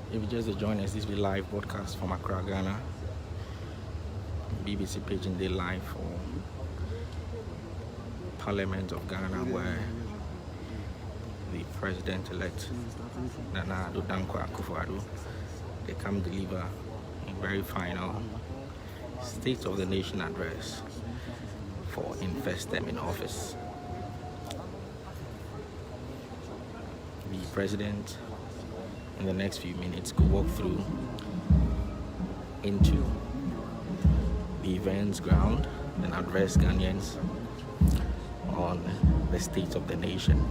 If you just join us, this will be live broadcast from Accra, Ghana. BBC paging day live for Parliament of Ghana, where the President-elect Nana Addo Dankwa Akufo, they come deliver a very final State of the Nation address for in first term in office. The President in the next few minutes could walk through into the events ground and address Ghanaians on the state of the nation.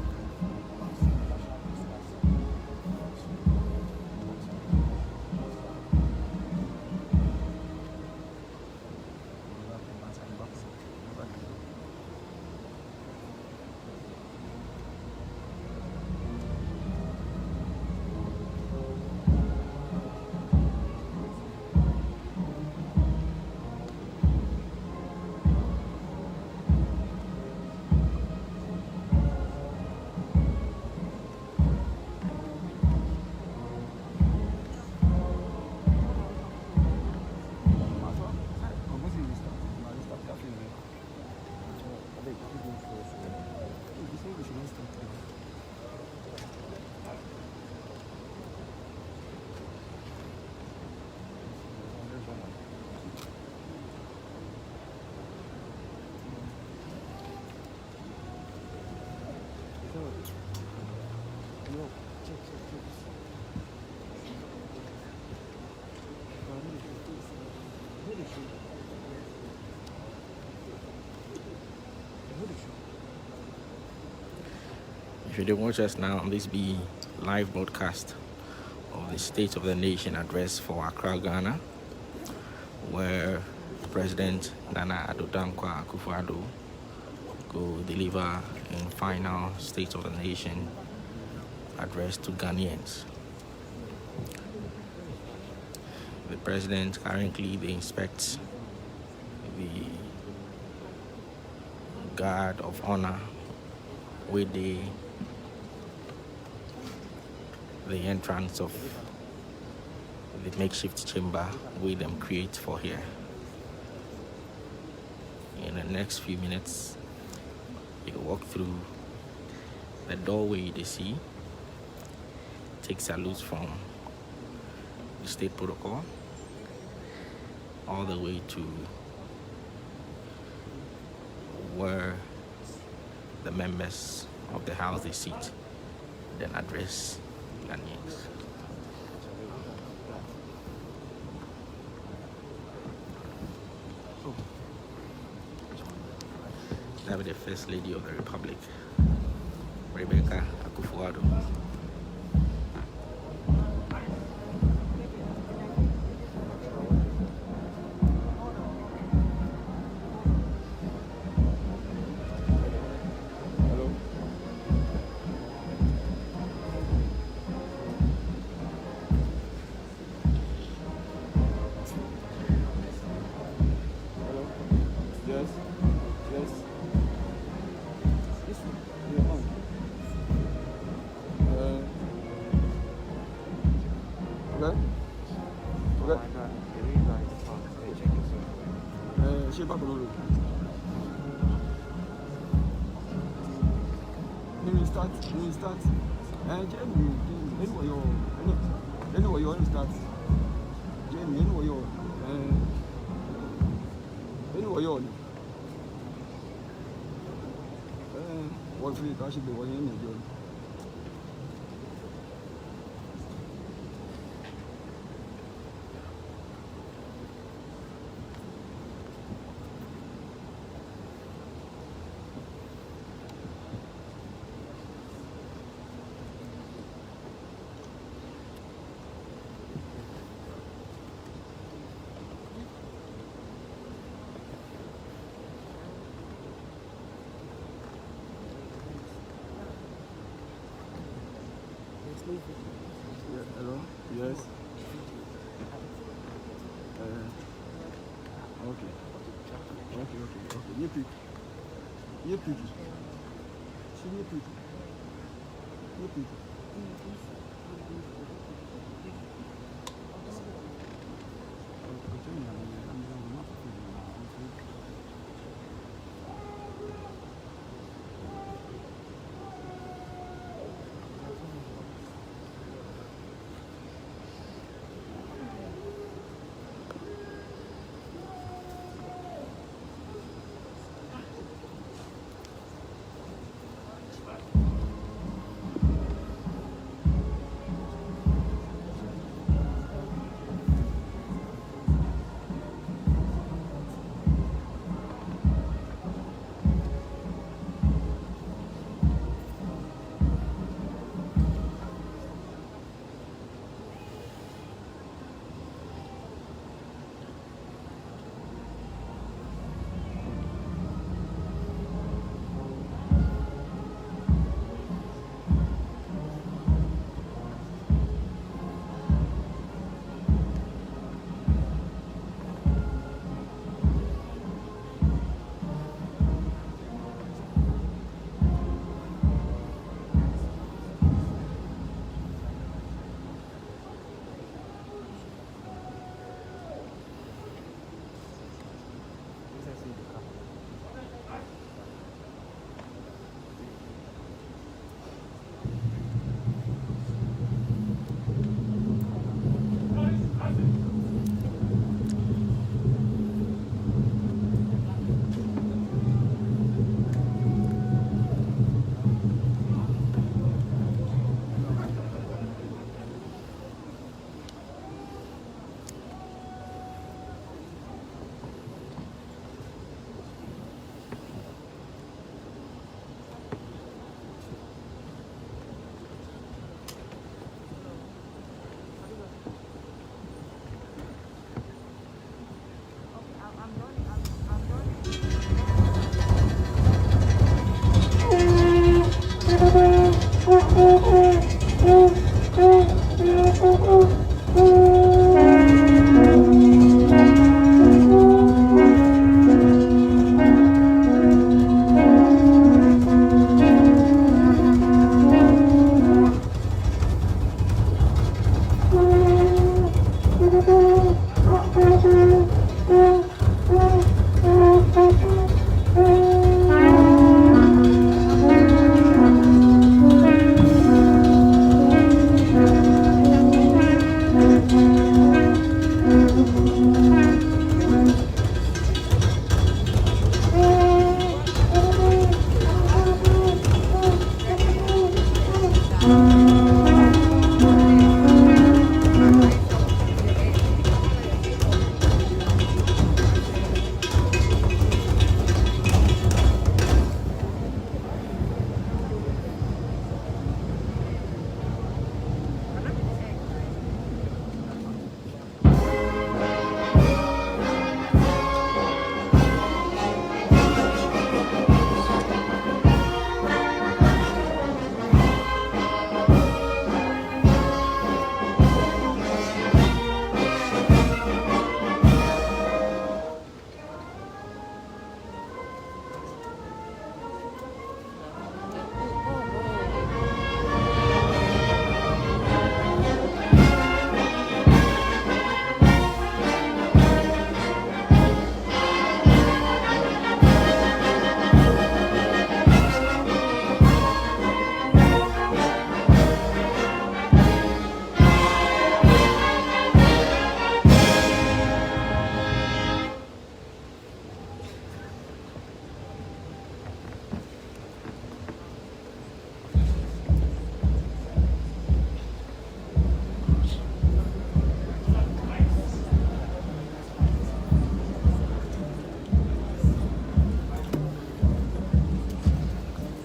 If you didn't watch us now, this be live broadcast of the State of the Nation address for Accra, Ghana, where President Nana Addo Dankwa Akufo go deliver a final State of the Nation address to Ghanaians. The President currently inspects the guard of honor with the entrance of the makeshift chamber we them create for here. In the next few minutes, you walk through the doorway they see, take salutes from the state protocol all the way to where the members of the house they sit. then address Ghanaians. That was the First Lady of the Republic, Rebecca Akufo. Yeah, hello? Yes. Okay. You pick. See, you pick.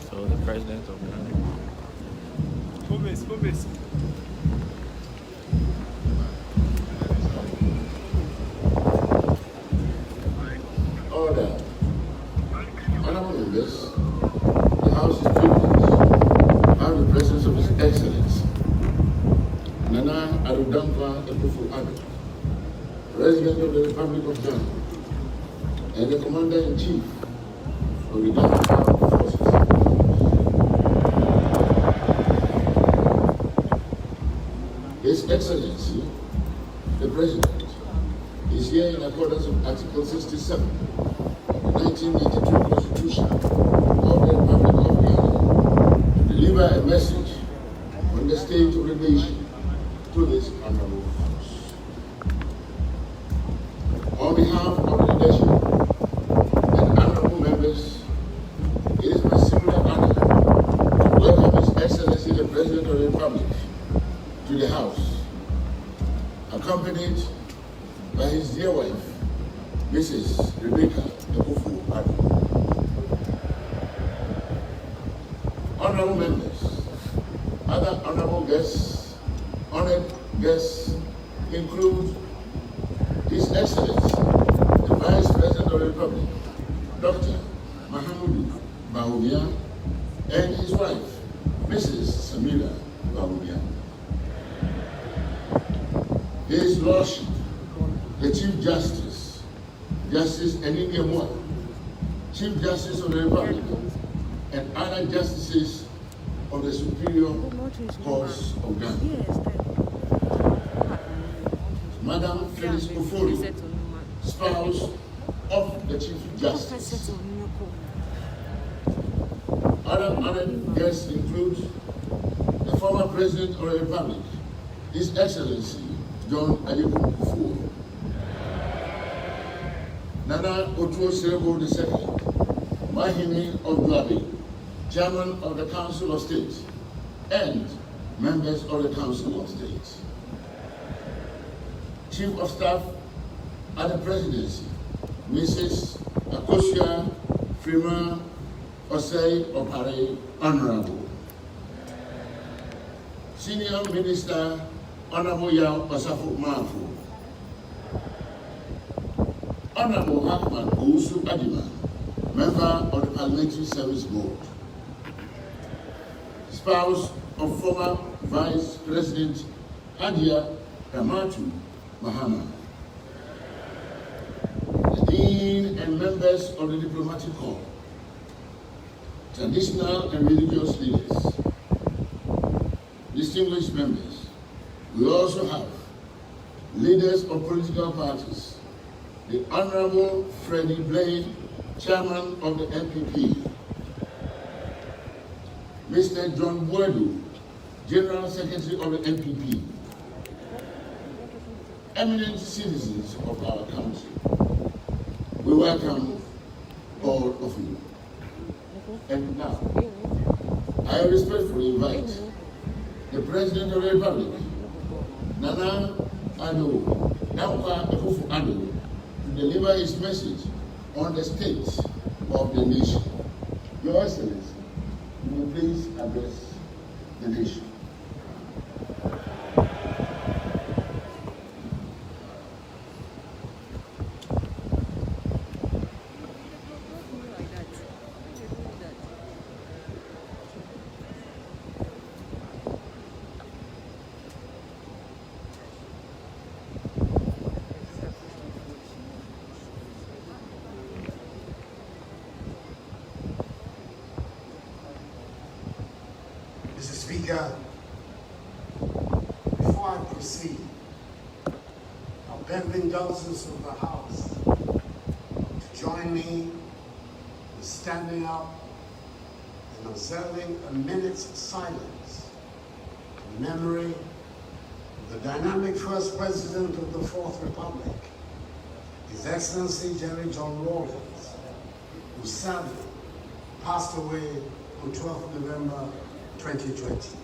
So the president of Ghana. Order. Honorable members, the House is privileged to have the presence of His Excellency Nana Akufo, President of the Republic of Ghana, and the Commander-in-Chief of the Ghana Armed Forces. His Excellency, the President, is here in accordance with Article 67 of the 1982 Constitution of the Republic of Ghana to deliver a message on the state of the nation to this honorable House. On behalf of the leadership and honorable members, it is my singular honor to welcome His Excellency the President of the Republic to the House, accompanied by his dear wife, Mrs. Rebecca Akufo. Honorable members, other honorable guests, honored guests include His Excellency, the Vice President of the Republic, Dr. Mahamudu Bawumia, and his wife, Mrs. Samira Bawumia. His Lordship, the Chief Justice, Justice Eningemwa, Chief Justice of the Republic, and other justices of the Superior Courts of Ghana. Madam Phyllis Ofori, spouse of the Chief Justice. Other honored guests include the former President of the Republic, His Excellency John Akufo, Nana Otuo Serebo II, Mahine of Dwabe, Chairman of the Council of State, and members of the Council of State. Chief of Staff at the Presidency, Mrs. Akosia Frima Osei Opare, Honorable. Senior Minister, Honorable Yao Osafo Mafu. Honorable Ahmad Owusu Adima, Member of the Parliamentary Service Board. Spouse of former Vice President Hadia Ramatu Mahama. The Dean and members of the Diplomatic Corps. Traditional and religious leaders. Distinguished members. We also have leaders of political parties. The Honorable Freddie Blade, Chairman of the NPP. Mr. John Wedu, General Secretary of the NPP. Eminent citizens of our country, we welcome all of you. And now, I respectfully invite the President of the Republic, Nana Akufo Addo, to deliver his message on the state of the nation. Your Excellency, will you please address the nation? Mr. Speaker, before I proceed, I beg the indulgence of the House to join me in standing up and observing a minute's silence in memory of the dynamic first President of the Fourth Republic, His Excellency Jerry John Rawlings, who sadly passed away on 12th November 2020.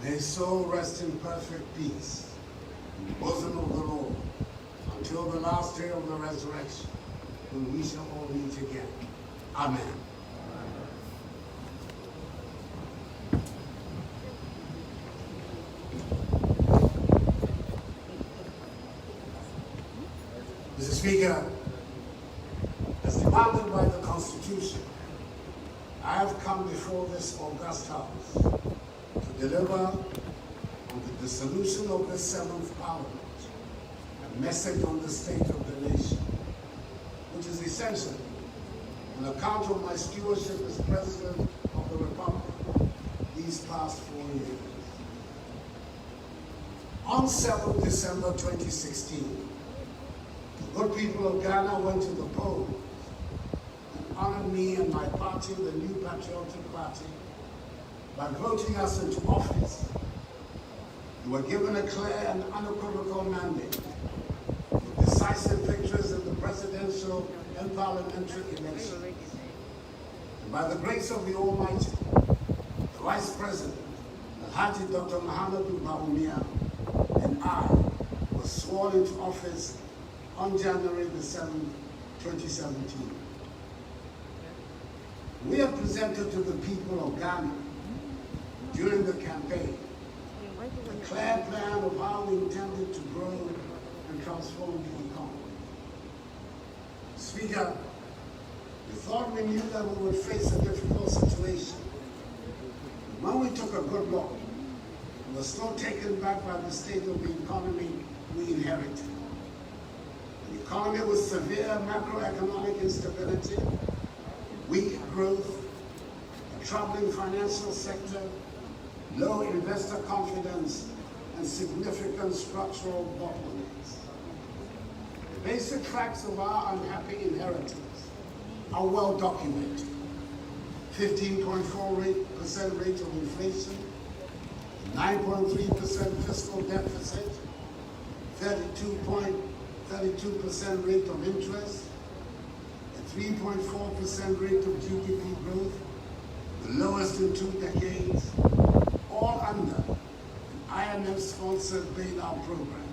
May his soul rest in perfect peace in the bosom of the Lord until the last day of the resurrection, when we shall all meet again. Amen. Mr. Speaker, as demanded by the Constitution, I have come before this august House to deliver on the dissolution of the Seventh Parliament a message on the state of the nation, which is essentially an account of my stewardship as President of the Republic these past 4 years. On 7th December 2016, the good people of Ghana went to the polls and honored me and my party, the New Patriotic Party, by voting us into office. We were given a clear and unequivocal mandate with decisive victories in the presidential and parliamentary elections. And by the grace of the Almighty, the Vice President, Alhaji Dr. Muhammadu Bawumia, and I were sworn into office on January the 7th, 2017. We have presented to the people of Ghana during the campaign a clear plan of how we intended to grow and transform the economy. Speaker, we thought we knew that we would face a difficult situation. When we took a good look, we were still taken back by the state of the economy we inherited. An economy with severe macroeconomic instability, weak growth, a troubling financial sector, low investor confidence, and significant structural bottlenecks. The basic facts of our unhappy inheritance are well documented. 15.4% rate of inflation, 9.3% fiscal deficit, 32% rate of interest, a 3.4% rate of GDP growth, the lowest in 2 decades, all under an IMF-sponsored bailout program.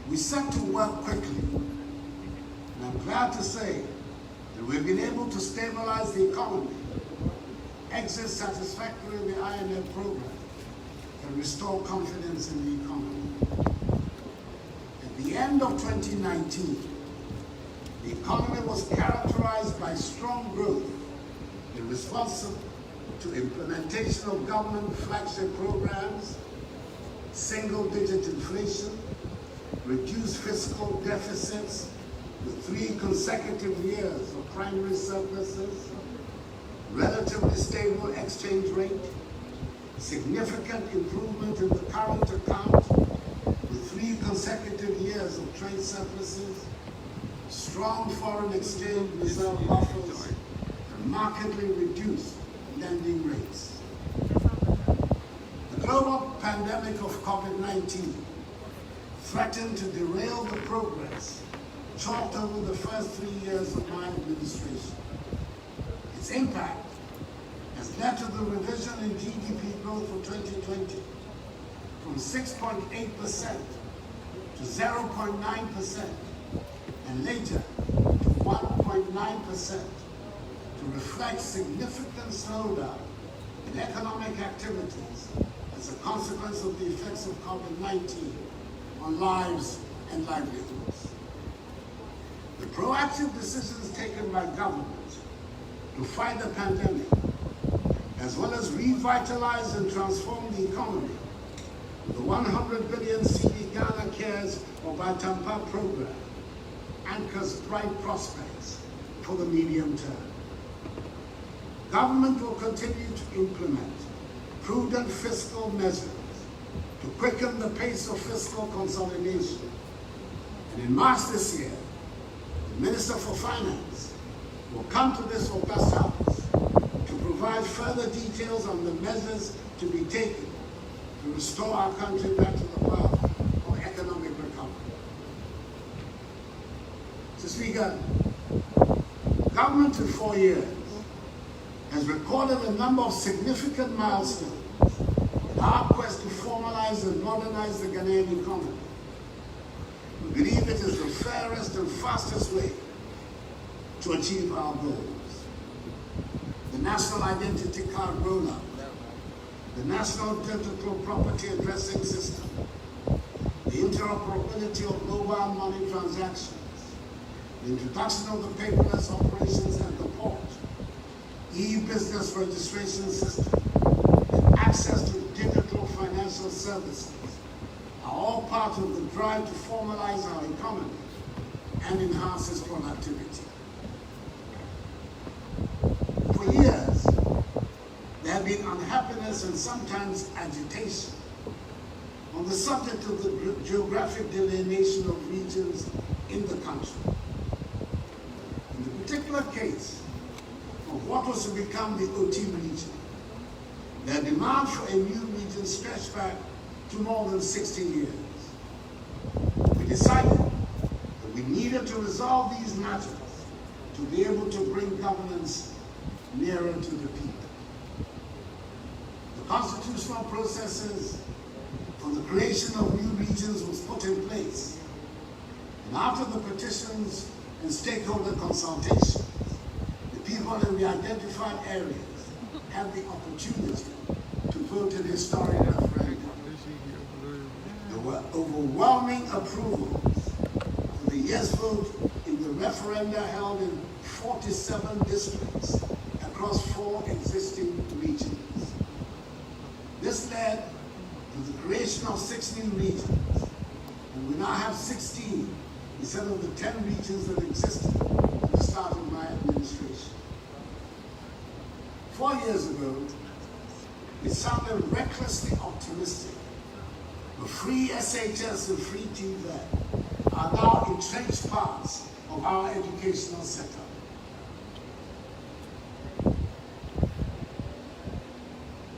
We set to work quickly, and I'm glad to say that we've been able to stabilize the economy, exit satisfactorily the IMF program, and restore confidence in the economy. At the end of 2019, the economy was characterized by strong growth in response to implementation of government flagship programs, single-digit inflation, reduced fiscal deficits with 3 consecutive years of primary surpluses, relatively stable exchange rate, significant improvement in the current account with 3 consecutive years of trade surpluses, strong foreign exchange reserve buffers, and markedly reduced lending rates. The global pandemic of COVID-19 threatened to derail the progress chalked over the first 3 years of my administration. Its impact has led to the revision in GDP growth for 2020 from 6.8% to 0.9%, and later to 1.9%, to reflect significant slowdown in economic activities as a consequence of the effects of COVID-19 on lives and livelihoods. The proactive decisions taken by government to fight the pandemic, as well as revitalize and transform the economy, the 100 billion CD Ghana Cares or Batampa program anchors bright prospects for the medium term. Government will continue to implement prudent fiscal measures to quicken the pace of fiscal consolidation. And in March this year, the Minister for Finance will come to this august house to provide further details on the measures to be taken to restore our country back to the path of economic recovery. Mr. Speaker, government in 4 years has recorded a number of significant milestones in our quest to formalize and modernize the Ghanaian economy. We believe it is the fairest and fastest way to achieve our goals. The National Identity Card rollout, the National Digital Property Addressing System, the interoperability of mobile money transactions, the introduction of the paperless operations at the port, e-business registration system, and access to digital financial services are all part of the drive to formalize our economy and enhance its productivity. For years, there have been unhappiness and sometimes agitation on the subject of the geographic delineation of regions in the country. In the particular case of what was to become the OT region, their demand for a new region stretched back to more than 60 years. We decided that we needed to resolve these matters to be able to bring governance nearer to the people. The constitutional processes for the creation of new regions was put in place, and after the petitions and stakeholder consultations, the people in the identified areas had the opportunity to vote in historic referendum. There were overwhelming approvals for the yes vote in the referenda held in 47 districts across 4 existing regions. This led to the creation of 6 new regions, and we now have 16 instead of the 10 regions that existed at the start of my administration. 4 years ago, it sounded recklessly optimistic, but free SHS and free TVET are now entrenched parts of our educational setup.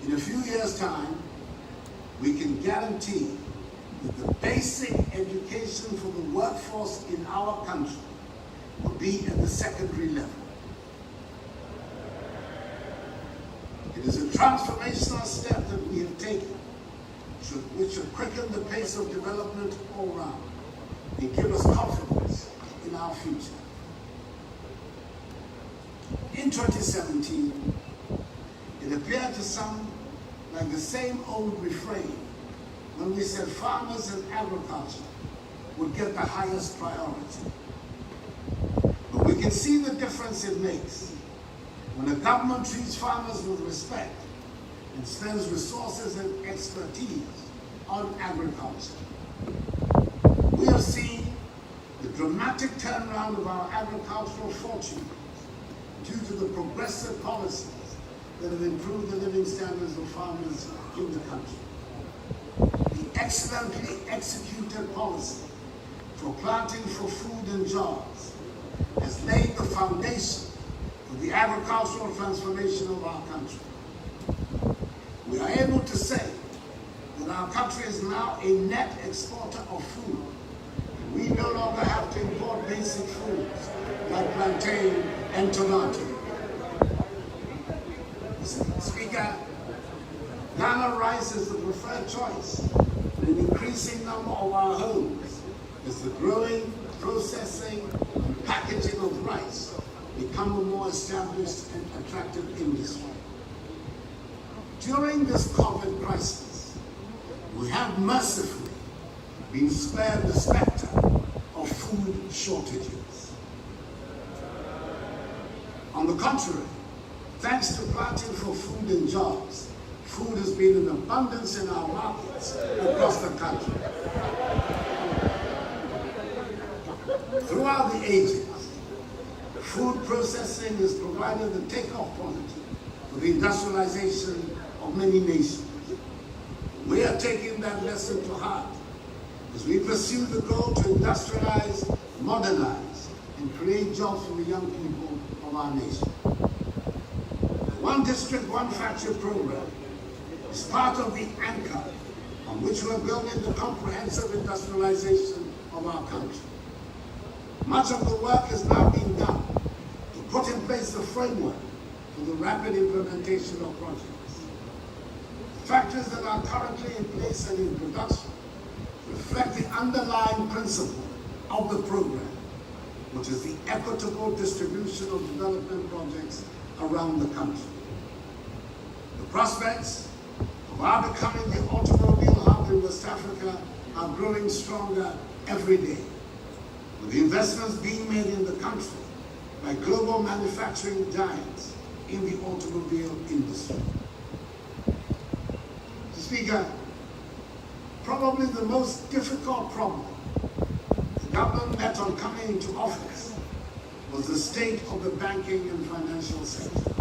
In a few years' time, we can guarantee that the basic education for the workforce in our country will be at the secondary level. It is a transformational step that we have taken, which should quicken the pace of development all around and give us confidence in our future. In 2017, it appeared to some like the same old refrain when we said farmers and agriculture would get the highest priority. But we can see the difference it makes when a government treats farmers with respect and spends resources and expertise on agriculture. We have seen the dramatic turnaround of our agricultural fortunes due to the progressive policies that have improved the living standards of farmers in the country. The excellently executed policy for planting for food and jobs has laid the foundation for the agricultural transformation of our country. We are able to say that our country is now a net exporter of food. We no longer have to import basic foods like plantain and tomato. Speaker, Ghana rice is the preferred choice in an increasing number of our homes as the growing, processing, and packaging of rice become a more established and attractive industry. During this COVID crisis, we have mercifully been spared the specter of food shortages. On the contrary, thanks to planting for food and jobs, food has been in abundance in our markets across the country. Throughout the ages, food processing has provided the takeoff point for the industrialization of many nations. We are taking that lesson to heart as we pursue the goal to industrialize, modernize, and create jobs for the young people of our nation. The One District, One Factory program is part of the anchor on which we are building the comprehensive industrialization of our country. Much of the work is now being done to put in place the framework for the rapid implementation of projects. Factories that are currently in place and in production reflect the underlying principle of the program, which is the equitable distribution of development projects around the country. The prospects of our becoming the automobile hub in West Africa are growing stronger every day, with the investments being made in the country by global manufacturing giants in the automobile industry. Speaker, probably the most difficult problem the government met on coming into office was the state of the banking and financial sector.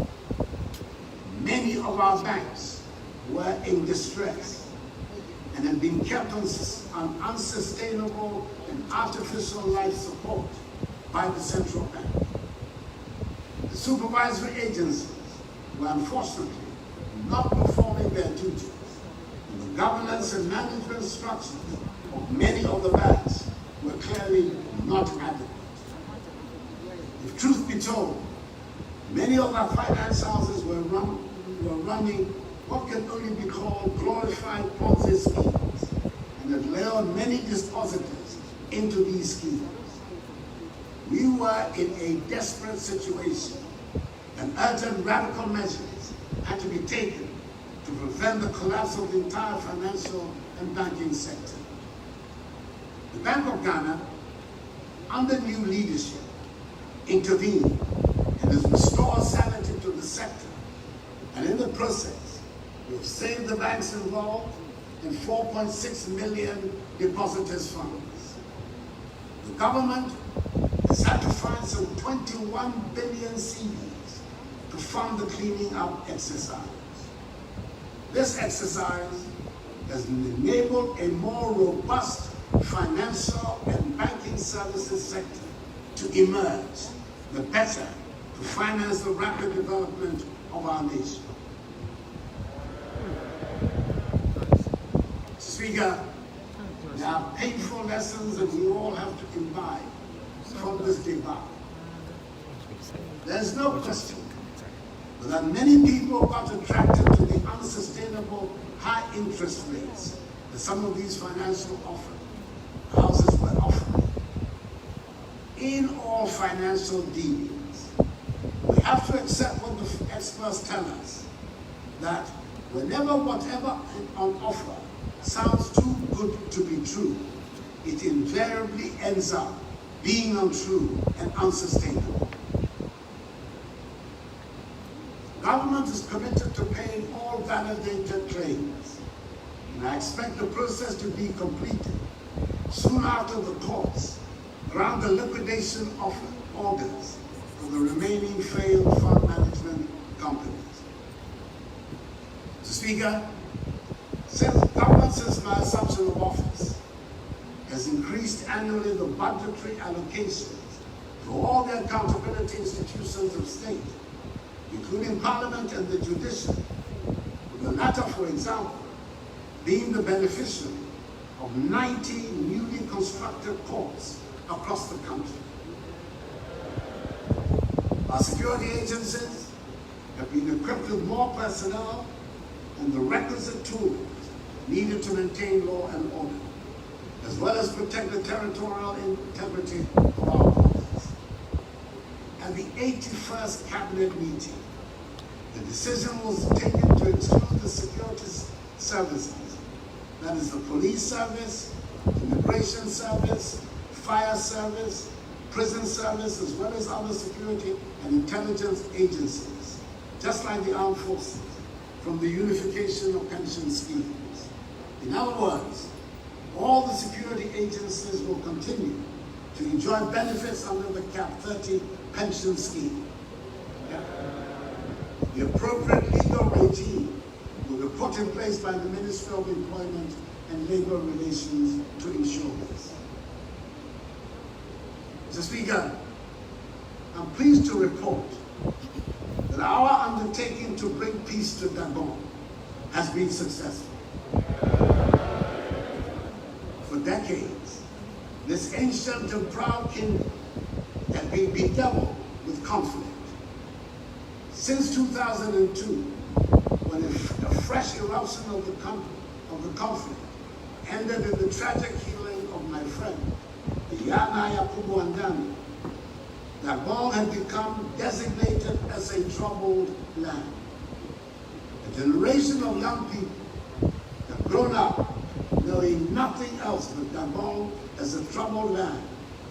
Many of our banks were in distress and had been kept on unsustainable and artificial life support by the central bank. The supervisory agencies were unfortunately not performing their duties. The governance and management structures of many of the banks were clearly not adequate. If truth be told, many of our finance houses were running what can only be called glorified Ponzi schemes and had lured many depositors into these schemes. We were in a desperate situation and urgent radical measures had to be taken to prevent the collapse of the entire financial and banking sector. The Bank of Ghana, under new leadership, intervened and has restored sanity to the sector, and in the process, we have saved the banks involved and 4.6 million depositors' funds. The government has had to find some 21 billion cedis to fund the cleaning up exercise. This exercise has enabled a more robust financial and banking services sector to emerge, the better to finance the rapid development of our nation. Speaker, there are painful lessons that we all have to imbibe from this debacle. There is no question that many people got attracted to the unsustainable high interest rates that some of these financial houses were offering. In all financial dealings, we have to accept what the experts tell us, that whenever whatever on offer sounds too good to be true, it invariably ends up being untrue and unsustainable. Government is committed to paying all validated claims, and I expect the process to be completed soon after the courts grant the liquidation orders for the remaining failed fund management companies. Speaker, since my assumption of office has increased annually the budgetary allocations to all the accountability institutions of state, including Parliament and the judiciary, with the latter, for example, being the beneficiary of 90 newly constructed courts across the country. Our security agencies have been equipped with more personnel and the requisite tools needed to maintain law and order, as well as protect the territorial integrity of our borders. At the 81st Cabinet meeting, the decision was taken to exclude the security services, that is the police service, immigration service, fire service, prison service, as well as other security and intelligence agencies, just like the armed forces, from the unification of pension schemes. In other words, all the security agencies will continue to enjoy benefits under the Cap 30 pension scheme. The appropriate legal regime will be put in place by the Ministry of Employment and Labor Relations to ensure this. Mr. Speaker, I'm pleased to report that our undertaking to bring peace to Gabon has been successful. For decades, this ancient and proud kingdom had been bedeviled with conflict. Since 2002, when a fresh eruption of the conflict ended in the tragic killing of my friend, Yana Yakubu Andani, Gabon had become designated as a troubled land. A generation of young people have grown up knowing nothing else but Gabon as a troubled land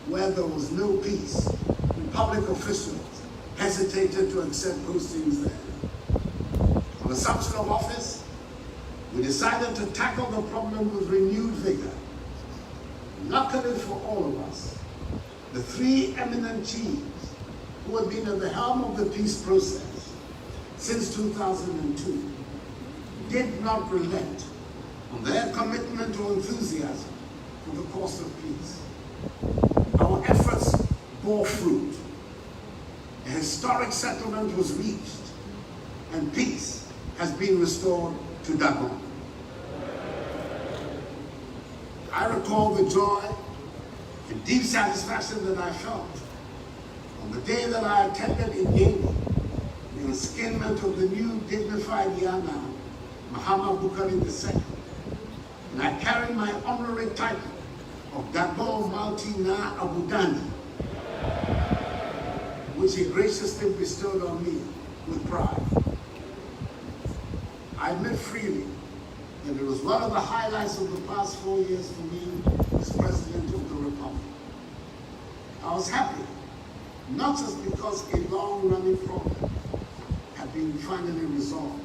where there was no peace, and public officials hesitated to accept postings there. On assumption of office, we decided to tackle the problem with renewed vigor. Luckily for all of us, the three eminent chiefs who had been at the helm of the peace process since 2002 did not relent on their commitment or enthusiasm for the cause of peace. Our efforts bore fruit. A historic settlement was reached, and peace has been restored to Gabon. I recall the joy and deep satisfaction that I felt on the day that I attended in Guinea the inskinment of the new dignified Yana, Muhammad Bukari II, and I carried my honorary title of Gabon Malti Na Abudani, which he graciously bestowed on me with pride. I admit freely that it was one of the highlights of the past 4 years for me as President of the Republic. I was happy, not just because a long-running problem had been finally resolved,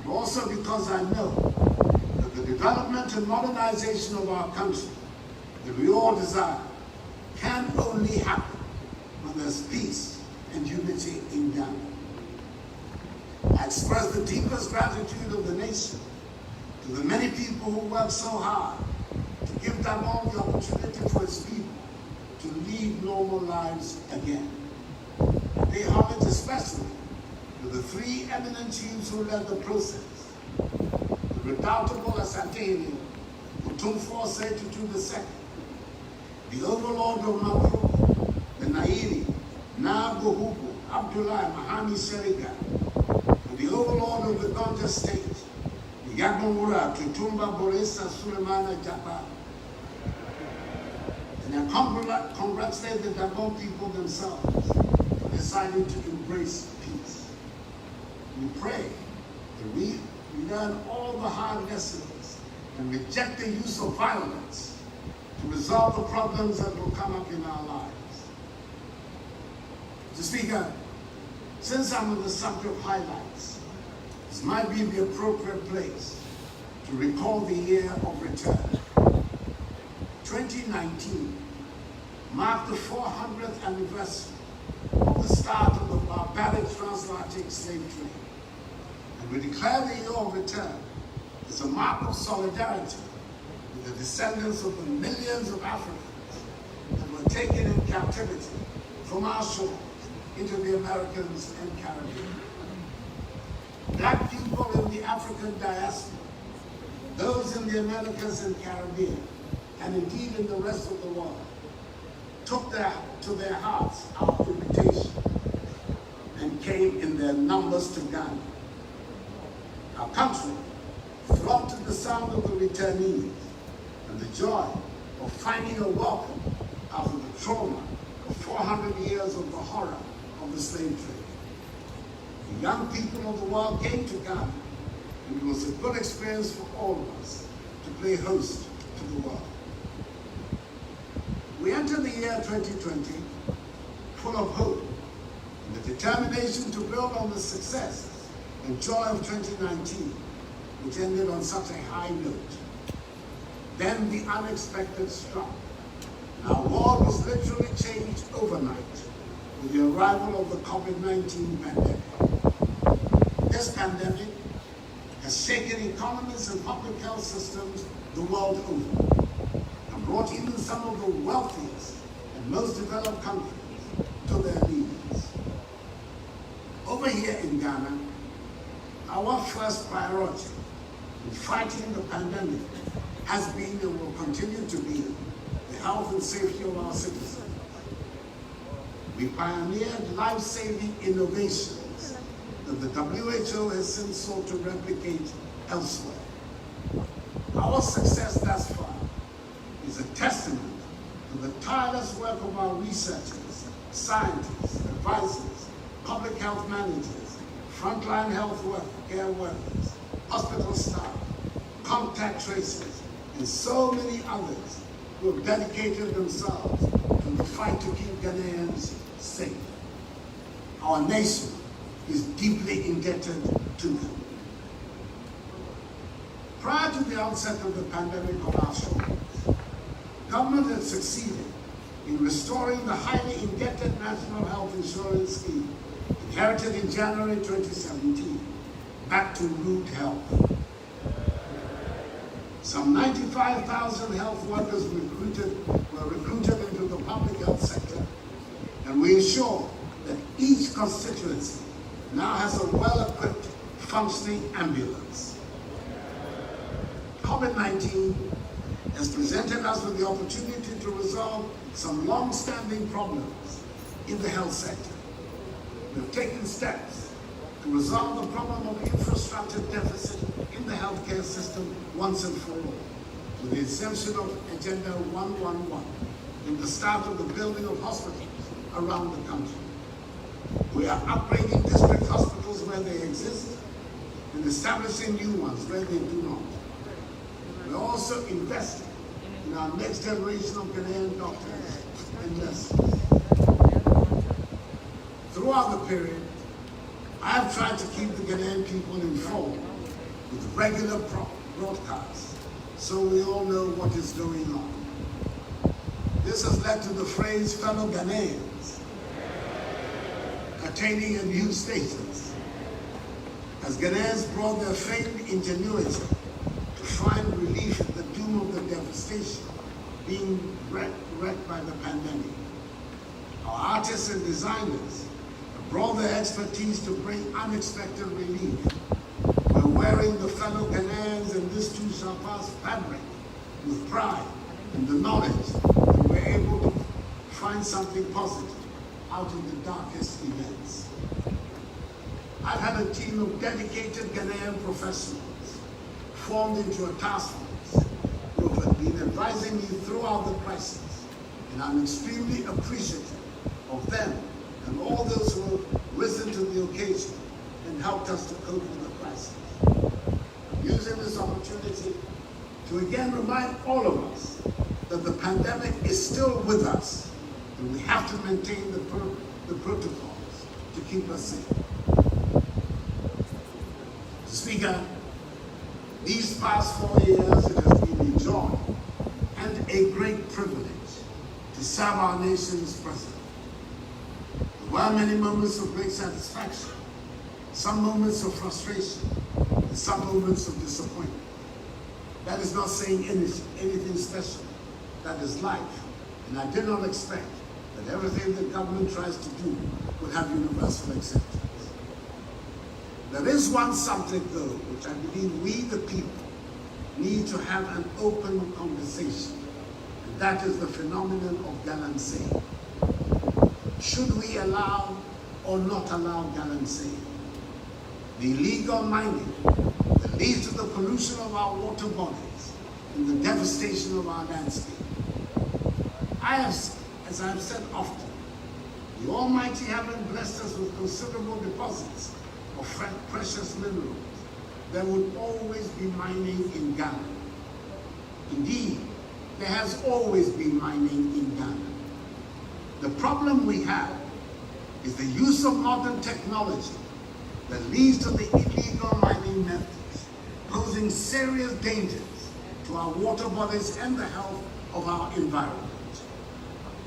but also because I know that the development and modernization of our country that we all desire can only happen when there's peace and unity in Ghana. I express the deepest gratitude of the nation to the many people who work so hard to give Gabon the opportunity for its people to lead normal lives again. I pay homage especially to the three eminent chiefs who led the process: the redoubtable Asanteni, Otumfuo Setutu II, the overlord of Makro, the Nairi, Na Bohubu, Abdullah Mahami Seriga, and the overlord of the Gonja state, the Yagbonwura, Tutumba Boresa Sulemana Japa. And I congratulate the Gabon people themselves for deciding to embrace peace. We pray that we learn all the hard lessons and reject the use of violence to resolve the problems that will come up in our lives. Mr. Speaker, since I'm on the subject of highlights, this might be the appropriate place to recall the year of return. 2019 marked the 400th anniversary of the start of the barbaric transatlantic slave trade. And we declare the year of return as a mark of solidarity with the descendants of the millions of Africans that were taken in captivity from our shores into the Americas and Caribbean. Black people in the African diaspora, those in the Americas and Caribbean, and indeed in the rest of the world, took to their hearts our invitation and came in their numbers to Ghana. Our country flocked to the sound of the returnees and the joy of finding a welcome after the trauma of 400 years of the horror of the slave trade. The young people of the world came to Ghana, and it was a good experience for all of us to play host to the world. We enter the year 2020 full of hope and the determination to build on the success and joy of 2019, which ended on such a high note. Then the unexpected struck. Our world was literally changed overnight with the arrival of the COVID-19 pandemic. This pandemic has shaken economies and public health systems the world over and brought even some of the wealthiest and most developed countries to their knees. Over here in Ghana, our first priority in fighting the pandemic has been and will continue to be the health and safety of our citizens. We pioneered life-saving innovations that the WHO has since sought to replicate elsewhere. Our success thus far is a testament to the tireless work of our researchers, scientists, advisors, public health managers, frontline health care workers, hospital staff, contact tracers, and so many others who have dedicated themselves to the fight to keep Ghanaians safe. Our nation is deeply indebted to them. Prior to the onset of the pandemic on our shores, government had succeeded in restoring the highly indebted National Health Insurance Scheme inherited in January 2017 back to rude health. Some 95,000 health workers were recruited into the public health sector, and we ensure that each constituency now has a well-equipped, functioning ambulance. COVID-19 has presented us with the opportunity to resolve some long-standing problems in the health sector. We have taken steps to resolve the problem of infrastructure deficit in the healthcare system once and for all, with the exemption of Agenda 111 and the start of the building of hospitals around the country. We are upgrading district hospitals where they exist and establishing new ones where they do not. We're also investing in our next generation of Ghanaian doctors and nurses. Throughout the period, I have tried to keep the Ghanaian people informed with regular broadcasts so we all know what is going on. This has led to the phrase fellow Ghanaians attaining a new status as Ghanaians brought their famed ingenuity to find relief in the doom of the devastation being wreaked by the pandemic. Our artists and designers have brought their expertise to bring unexpected relief. We're wearing the fellow Ghanaians and this too shall pass fabric with pride and the knowledge that we're able to find something positive out of the darkest events. I've had a team of dedicated Ghanaian professionals formed into a task force who have been advising me throughout the crisis, and I'm extremely appreciative of them and all those who have risen to the occasion and helped us to cope with the crisis. I'm using this opportunity to again remind all of us that the pandemic is still with us, and we have to maintain the protocols to keep us safe. Speaker, these past 4 years it has been a joy and a great privilege to serve our nation's president. There were many moments of great satisfaction, some moments of frustration, and some moments of disappointment. That is not saying anything special. That is life. And I did not expect that everything the government tries to do would have universal acceptance. There is one subject, though, which I believe we, the people, need to have an open conversation. And that is the phenomenon of galamsey. Should we allow or not allow galamsey? The illegal mining that leads to the pollution of our water bodies and the devastation of our landscape. As I have said often, the Almighty having blessed us with considerable deposits of precious minerals, there would always be mining in Ghana. Indeed, there has always been mining in Ghana. The problem we have is the use of modern technology that leads to the illegal mining methods, posing serious dangers to our water bodies and the health of our environment.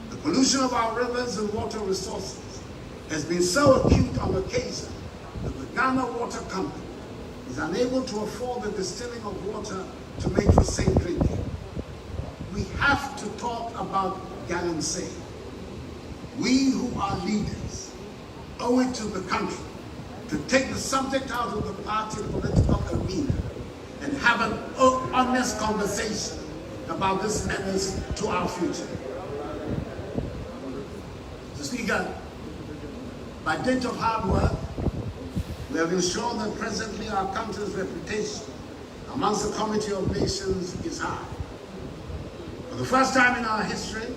The pollution of our rivers and water resources has been so acute on occasion that the Ghana Water Company is unable to afford the distilling of water to make for safe drinking. We have to talk about galamsey. We who are leaders owe it to the country to take the subject out of the party political arena and have an honest conversation about this menace to our future. Mr. Speaker, by dint of hard work, we have ensured that presently our country's reputation amongst the Community of Nations is high. For the first time in our history,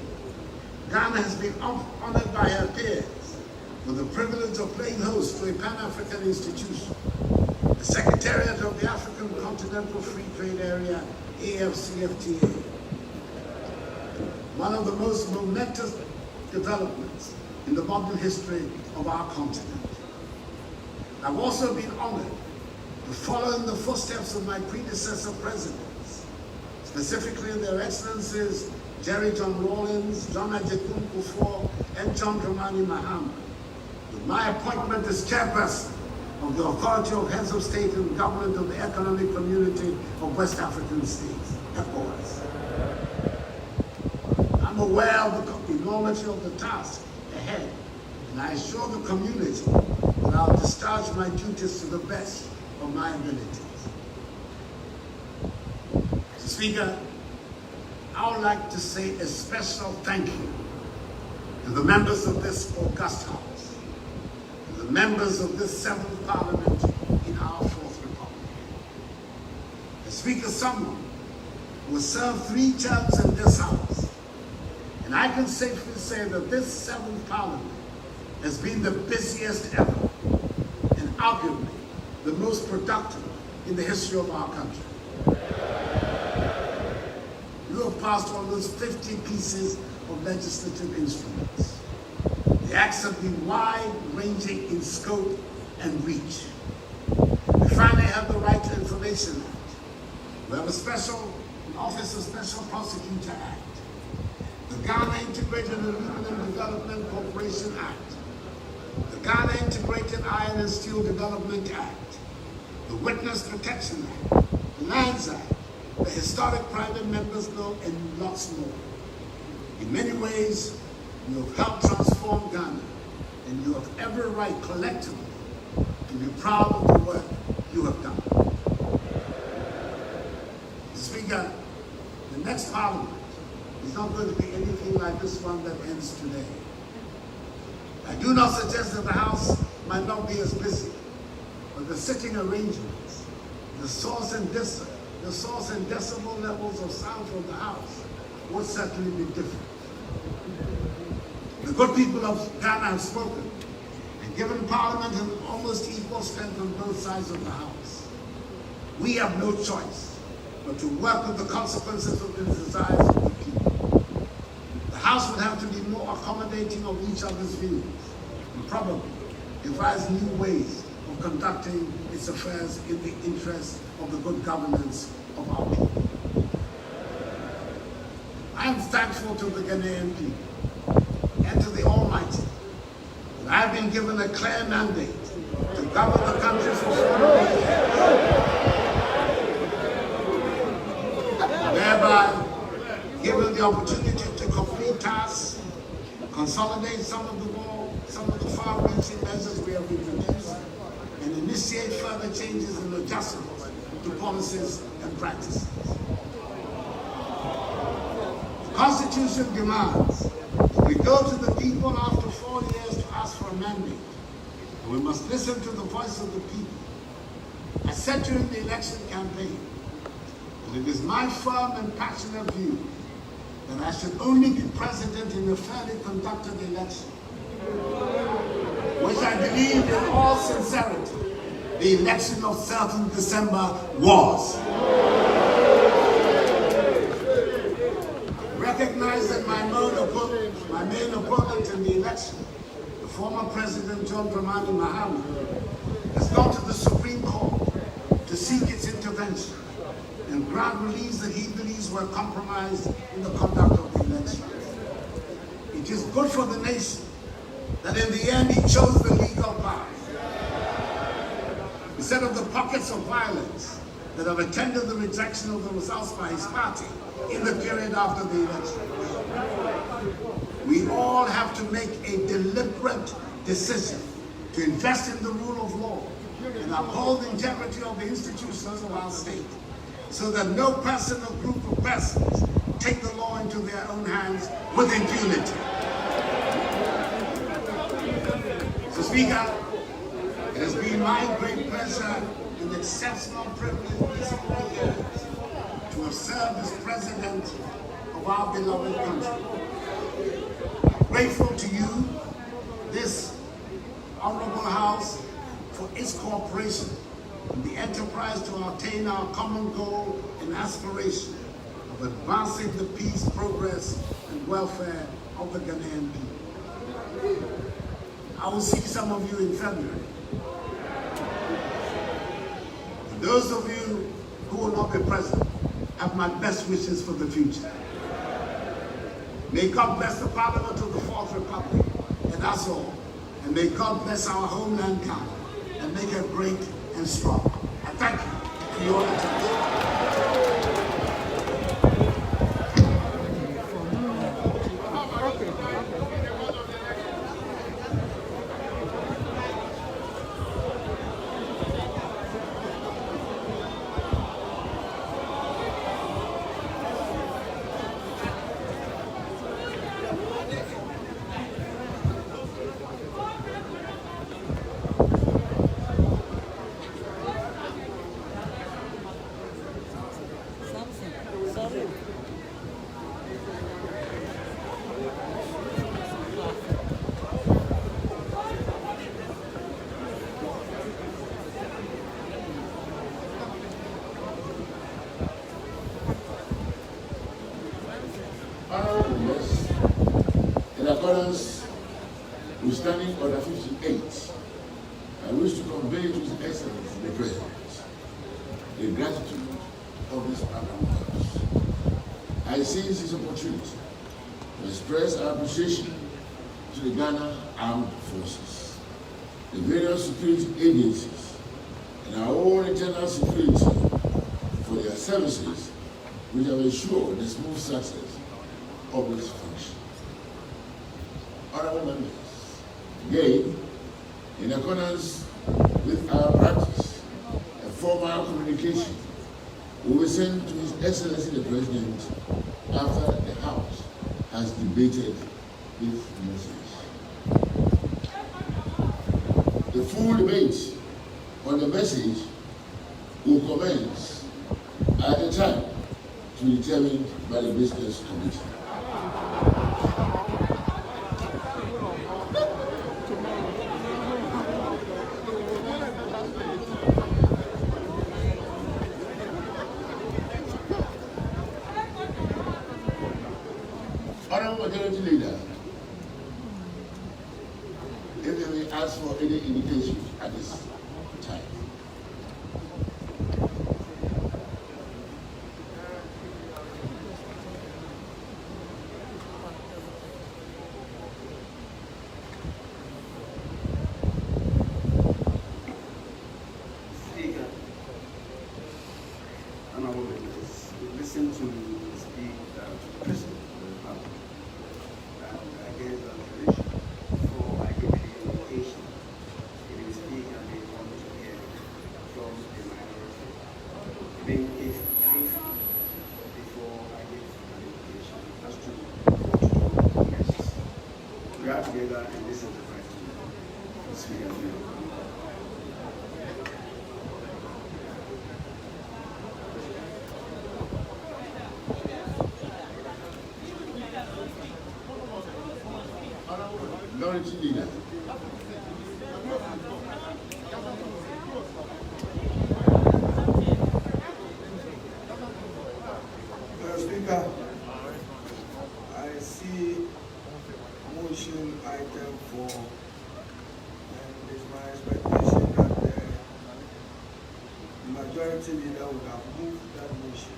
Ghana has been honored by her peers with the privilege of playing host to a Pan-African institution, the Secretariat of the African Continental Free Trade Area, AFCFTA. One of the most momentous developments in the modern history of our continent. I've also been honored to follow in the footsteps of my predecessor presidents, specifically their excellencies Jerry John Rawlings, John Akufo, and John Dramani Mahama, with my appointment as chairperson of the Authority of Heads of State and Government of the Economic Community of West African States, ECOWAS. I'm aware of the enormity of the task ahead, and I assure the community that I'll discharge my duties to the best of my abilities. Mr. Speaker, I would like to say a special thank you to the members of this august house, to the members of this 7th Parliament in our 4th Republic. I speak as someone who has served 3 terms in this house, and I can safely say that this 7th Parliament has been the busiest ever, and arguably the most productive in the history of our country. You have passed almost 50 pieces of legislative instruments. The acts have been wide-ranging in scope and reach. We finally have the Right to Information Act. We have an Office of Special Prosecutor Act. The Ghana Integrated Aluminum Development Corporation Act. The Ghana Integrated Iron and Steel Development Act. The Witness Protection Act. The Lands Act. The Historic Private Members Law, and lots more. In many ways, you have helped transform Ghana, and you have every right collectively to be proud of the work you have done. Mr. Speaker, the next Parliament is not going to be anything like this one that ends today. I do not suggest that the House might not be as busy, but the sitting arrangements, the source and decibel levels of sound from the House would certainly be different. The good people of Ghana have spoken and given Parliament an almost equal strength on both sides of the House. We have no choice but to work with the consequences of the desires of the people. The House would have to be more accommodating of each other's views and probably devise new ways of conducting its affairs in the interest of the good governance of our people. I am thankful to the Ghanaian people and to the Almighty that I have been given a clear mandate to govern the country for 4 years, thereby given the opportunity to complete tasks, consolidate some of the far-reaching measures we have introduced, and initiate further changes and adjustments to policies and practices. The Constitution demands we go to the people after 4 years to ask for a mandate. And we must listen to the voice of the people. I said during the election campaign that it is my firm and passionate view that I should only be president in a fairly conducted election, which I believe in all sincerity the election of 7th December was. Recognize that my main opponent in the election, the former President John Dramani Mahama, has gone to the Supreme Court to seek its intervention and grant reliefs that he believes were compromised in the conduct of the election. It is good for the nation that in the end he chose the legal path, instead of the pockets of violence that have attended the rejection of the results by his party in the period after the election. We all have to make a deliberate decision to invest in the rule of law and uphold the integrity of the institutions of our state, so that no person or group of persons take the law into their own hands with impunity. So, Speaker, it has been my great pleasure and exceptional privilege these 4 years to have served as President of our beloved country. Grateful to you, this Honorable House, for its cooperation in the enterprise to attain our common goal and aspiration of advancing the peace, progress, and welfare of the Ghanaian people. I will see some of you in February. For those of you who will not be present, have my best wishes for the future. May God bless the Parliament of the Fourth Republic and us all. And may God bless our homeland Ghana and make it great and strong. I thank you for your attention. In accordance with Standing Order 58, I wish to convey to His Excellency the President the gratitude of this House. I seize this opportunity to express our appreciation to the Ghana Armed Forces, the various security agencies, and our own internal security for their services which have ensured the smooth success of this function. Honorable members, again, in accordance with our practice and formal communication, we will send to His Excellency the President after the House has debated this message. The full debate on the message will commence at the time to be determined by the Business Committee. Honorable Majority Leader, if they may ask for any indication at this time. honorable members, we listen to speak to the President of the Republic. I guess that tradition before I give the invocation, it will speak and they want to hear from the minority. Then if before I give an invocation, as to what to do next. We are together and this is the right to speak as well. Minority Leader. Mr. Speaker, I see motion item 4, and it's my expectation that the majority leader would have moved that motion.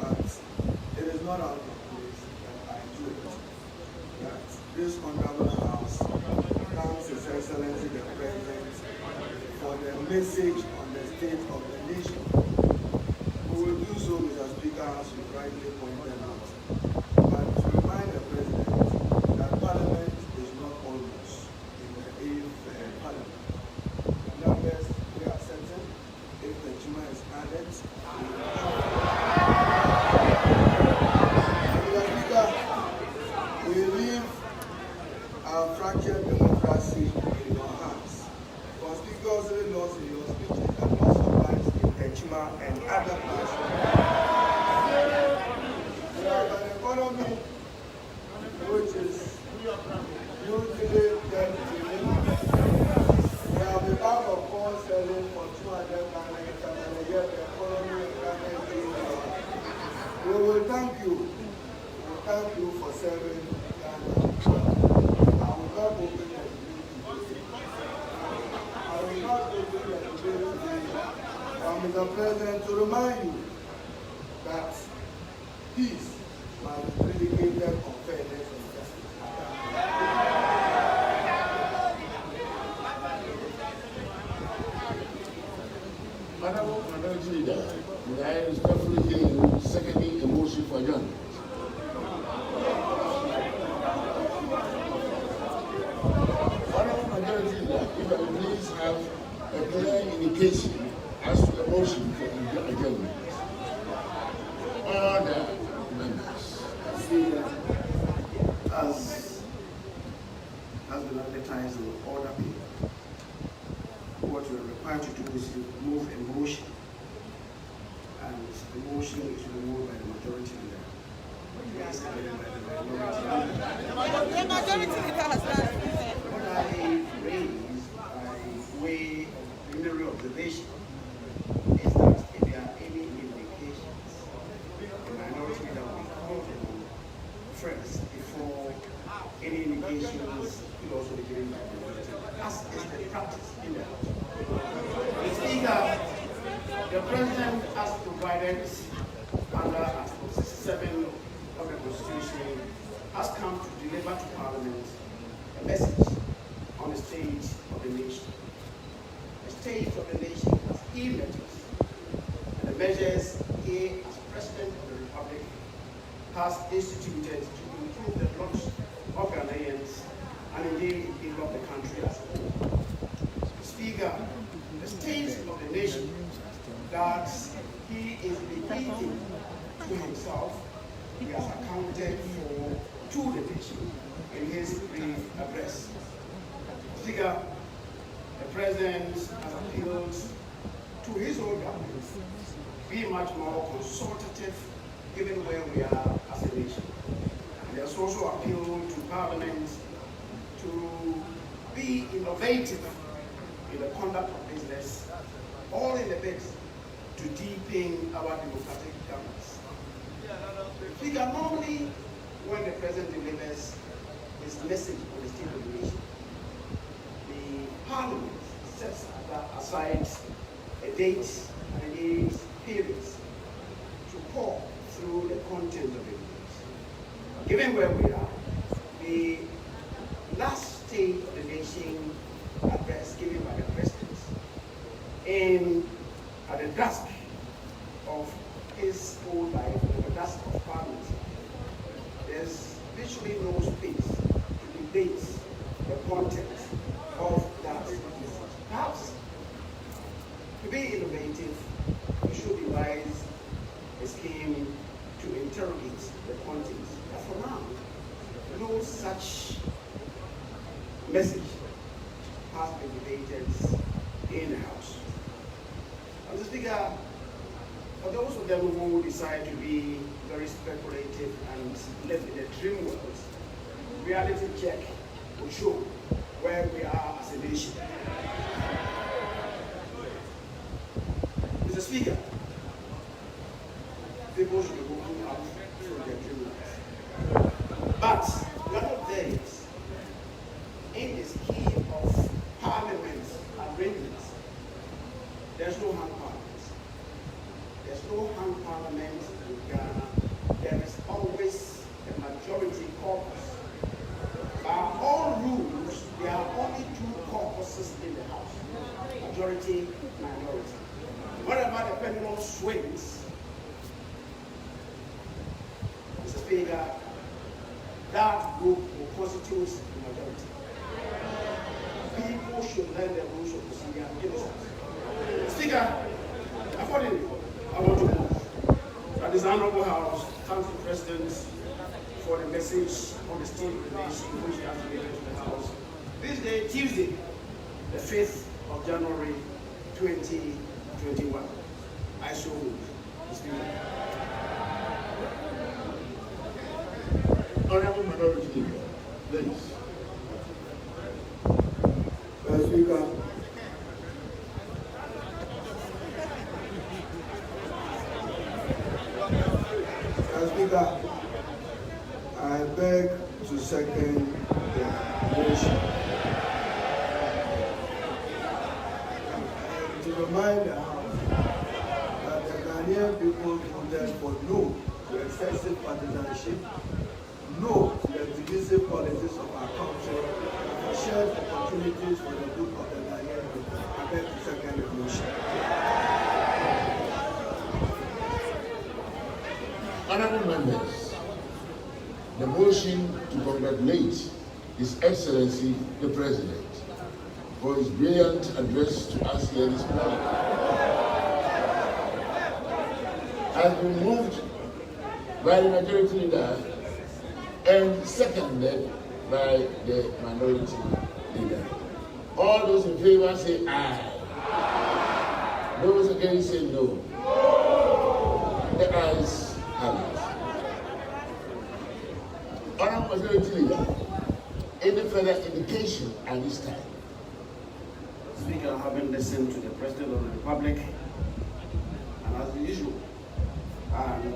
But it is not out of place that I do it. That this honorable house thanks His Excellency the President for the message on the state of the nation. We will do so, Mr. Speaker, as you rightly pointed out. But to remind the President that Parliament is not almost in the 8th Parliament. Numbers we are certain, if the tumor is added, Mr. Speaker, we leave our fractured democracy in your hands. Conspicuously lost in your speeches and lost of lives in Techima and other parts. We have an economy which is usually dead to limit. We have a bag of corn selling for 200 Ghana and yet the economy in Ghana is doing well. We will thank you. We will thank you for serving Ghana. I will not open the debate. I will not open the debate today. Mr. President, to remind you that peace must be predicated on fairness and justice. Honorable Minority Leader, may I respectfully hear you seconding a motion for adjournment? Honorable Majority Leader, if I will please have a clear indication as to the motion for adjournment. Order, members. As has been advertised in the order paper, what we are required to do is to move a motion, and the motion is removed by the majority leader. Yes, by the minority leader. The majority leader has done it. What I raised by way of preliminary observation is that if there are any indications, the minority leader will be called on first before any indications will also be given by the majority, as is the practice in the House. The Speaker, the President has provided under Article 67 of the Constitution, has come to deliver to Parliament a message on the state of the nation. The state of the nation has e-measures, and the measures he, as President of the Republic, has instituted to improve the lives of Ghanaians and indeed the people of the country as a whole. Speaker, the state of the nation that he is beginning to himself, he has accounted for to the nation in his brief address. Speaker, the President has appealed to his own government to be much more consultative given where we are as a nation. And he has also appealed to Parliament to be innovative in the conduct of business, all in the bid to deepen our democratic governance. Speaker, normally when the President delivers his message on the state of the nation, the Parliament sets aside a date and a periods to pour through the content of the news. Given where we are, the last state of the nation address given by the President at the dusk of his own life and the dust of Parliament, there's virtually no space to debate the content of that message. Perhaps, to be innovative, we should devise a scheme to interrogate the content. But for now, no such message has been debated in the House. Mr. Speaker, for those of them who decide to be very speculative and live in a dream world, reality check will show where we are as a nation. Mr. Speaker, people should be woken up from their dream world. But we are not there yet. In the scheme of Parliament arrangements, there's no hung parliament. There's no hung parliament in Ghana. There is always a majority caucus. By all rules, there are only two caucuses in the House: majority, minority. Whenever the pendulum swings, Mr. Speaker, that group will constitute the majority. People should learn the rules of procedure in this House. Speaker, accordingly, I want to move that this Honorable House thanks the President for the message on the state of the nation which he has delivered to the House this day, Tuesday, the 5th of January 2021. I so move. Speaker. Honorable Minority Leader, please. Speaker. Speaker, I beg to second the motion. To remind the House that the Ghanaian people voted for no to excessive partisanship, no to the divisive politics of our country, and for shared opportunities for the good of the Ghanaian people. I beg to second the motion. Honorable members, the motion to congratulate His Excellency the President for his brilliant address to us here this morning has been moved by the majority leader and seconded by the minority leader. All those in favor say aye. Those against say no. The ayes. Honorable Majority Leader, any further indication at this time? Speaker, having listened to the President of the Republic, and as usual, and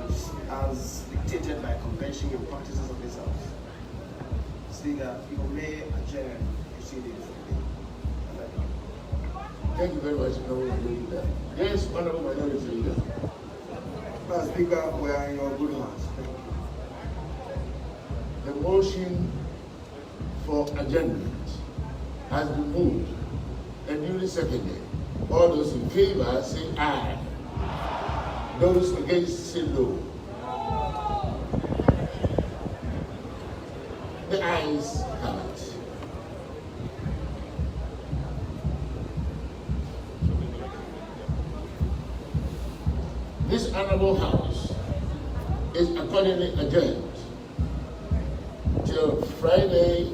as dictated by convention and practices of this House, Speaker, you may adjourn proceedings for the day. Thank you very much, Honorable Majority Leader. Yes, Honorable Minority Leader. Mr. Speaker, we are in your good hands. The motion for adjournment has been moved and duly seconded. All those in favor say aye. Those against say no. The ayes have it. This Honorable House is accordingly adjourned till Friday,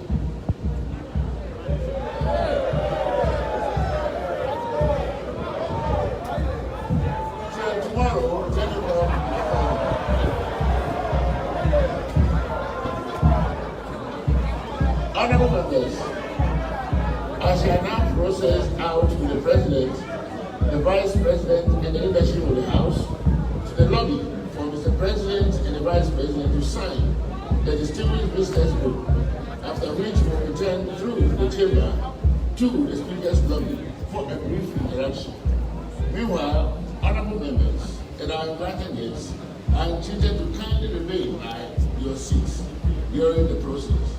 till tomorrow, 10 o'clock. Honorable members, as you are now processed out with the President, the Vice President, and the leadership of the House, to the lobby for Mr. President and the Vice President to sign the distinguished business group, after which we will return through the chamber to the Speaker's lobby for a brief interaction. Meanwhile, honorable members and our invited guests are entreated to kindly remain by your seats during the process.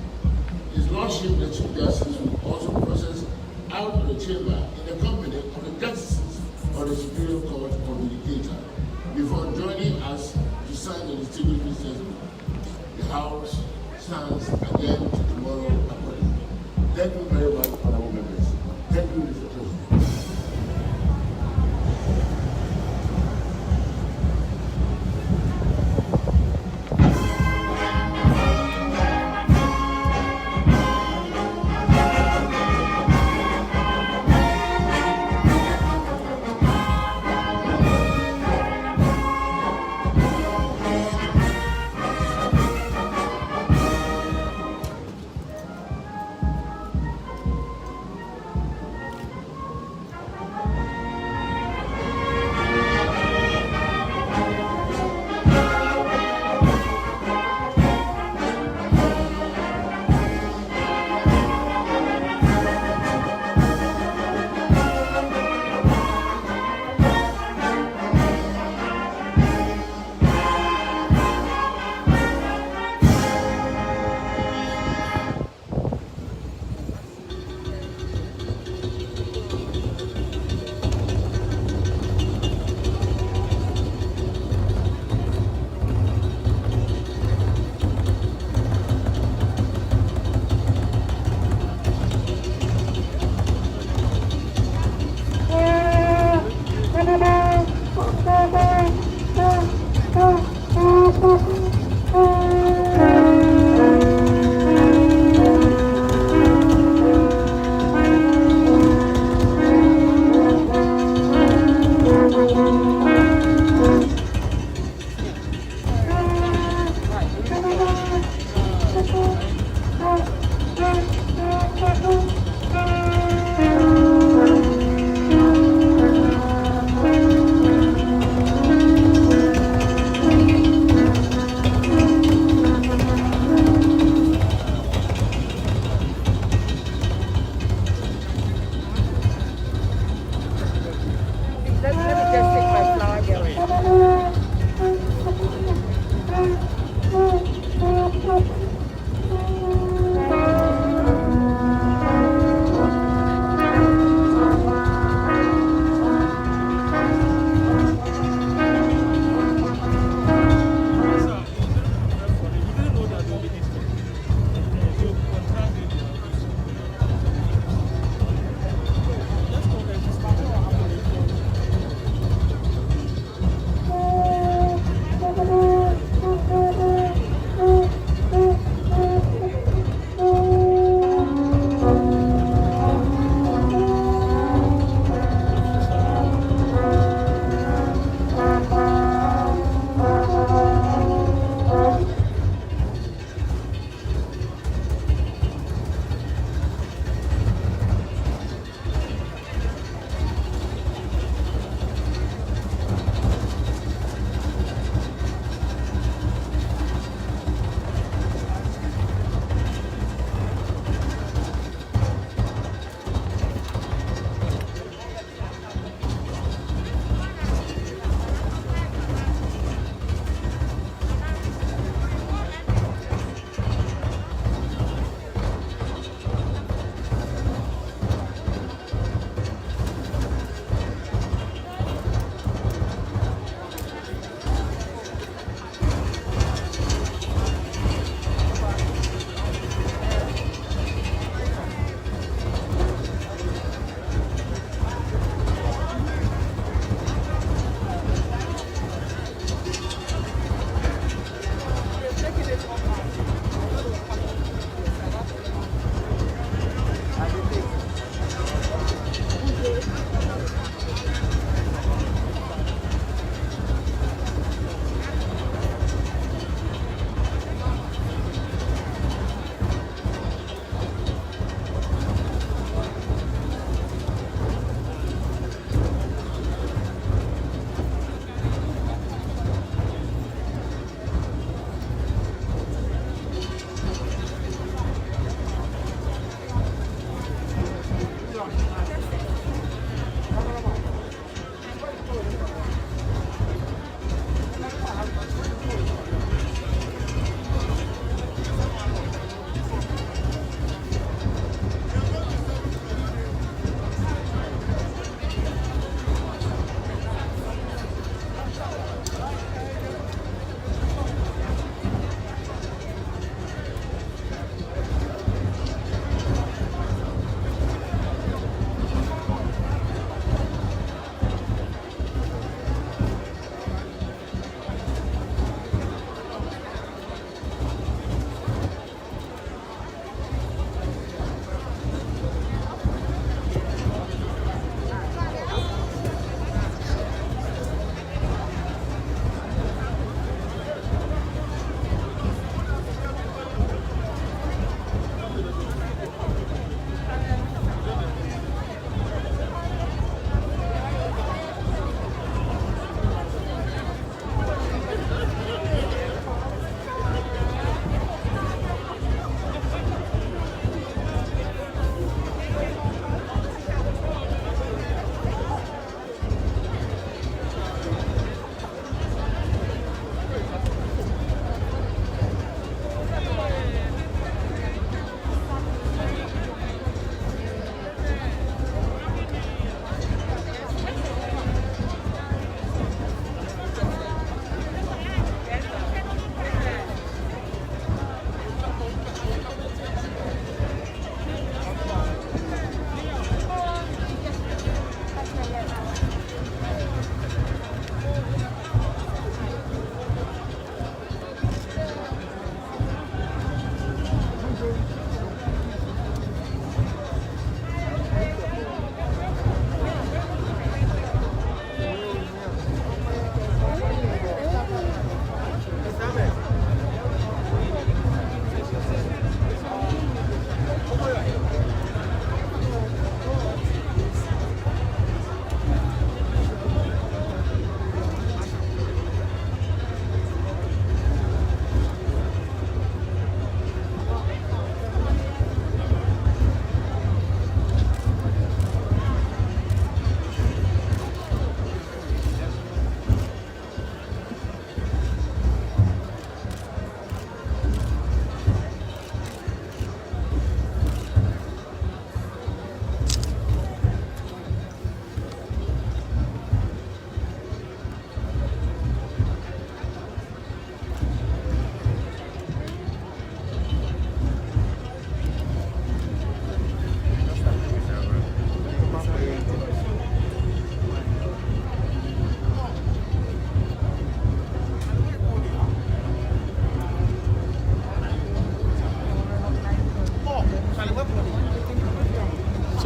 His Lordship, the Chief Justice, will also process out of the chamber in the company of the justices of the Superior Court Communicator before House stands again to tomorrow accordingly. Thank you very much, honorable members. Thank you, Mr. President.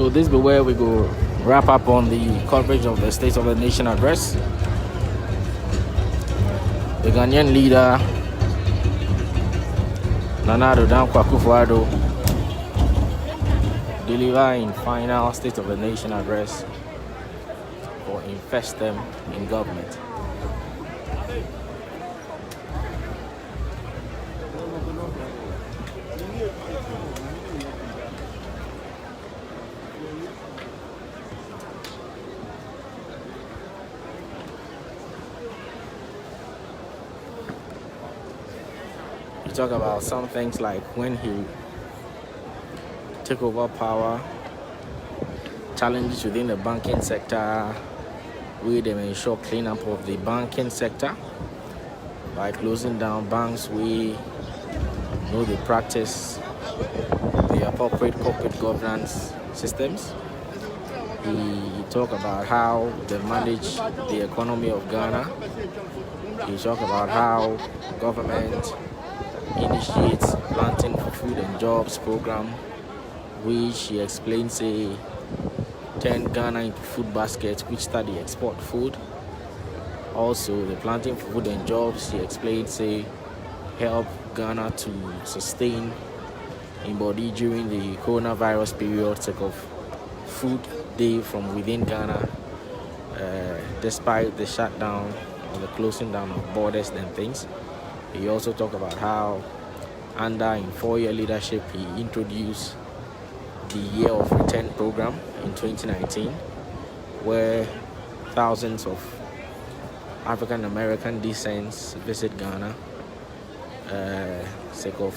So this be where we go wrap up on the coverage of the State of the Nation address. The Ghanaian leader Nana Akufo delivering final State of the Nation address for invest them in government. You talk about some things like when he took over power, challenges within the banking sector, we them ensure cleanup of the banking sector by closing down banks. We know the practice the appropriate corporate governance systems. He talked about how they manage the economy of Ghana. He talked about how government initiates planting for food and jobs program, which he explained say turn Ghana into food basket, which study export food. Also, the planting for food and jobs, he explained say help Ghana to sustain in body during the coronavirus period, sake of food day from within Ghana, despite the shutdown or the closing down of borders and things. He also talked about how under in 4-year leadership he introduced the Year of Return program in 2019, where thousands of African American descents visit Ghana, sake of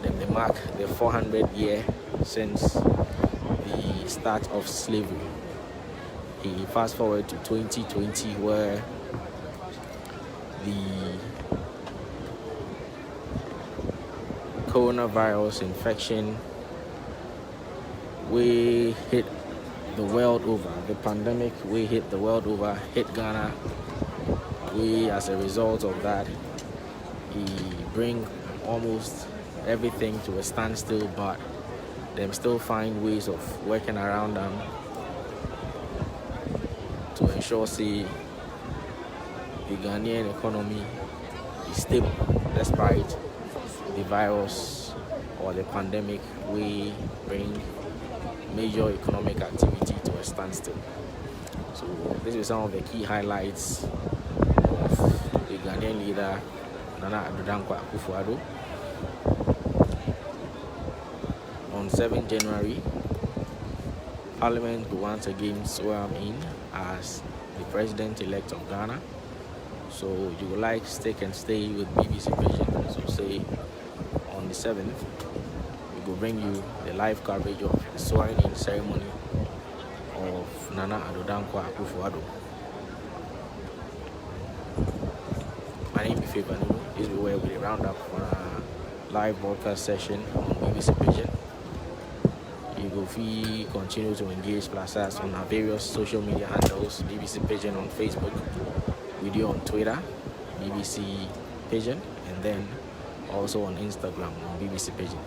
them they mark the 400th year since the start of slavery. He fast forward to 2020, where the coronavirus infection we hit the world over. The pandemic we hit the world over, hit Ghana. We, as a result of that, he bring almost everything to a standstill, but them still find ways of working around them to ensure the Ghanaian economy is stable despite the virus or the pandemic. We bring major economic activity to a standstill. So these are some of the key highlights of the Ghanaian leader Nana Akufo. On 7 January, Parliament will once again swear him in as the President-elect of Ghana. So you would like stick and stay with BBC Vision. So say on the 7th, we will bring you the live coverage of the swearing-in ceremony of Nana Akufo. My name is Favor. This is where we round up on our live broadcast session on BBC Vision. You will continue to engage plus us on our various social media handles, BBC Pigeon on Facebook, video on Twitter, BBC Pigeon, and then also on Instagram on BBC Pigeon.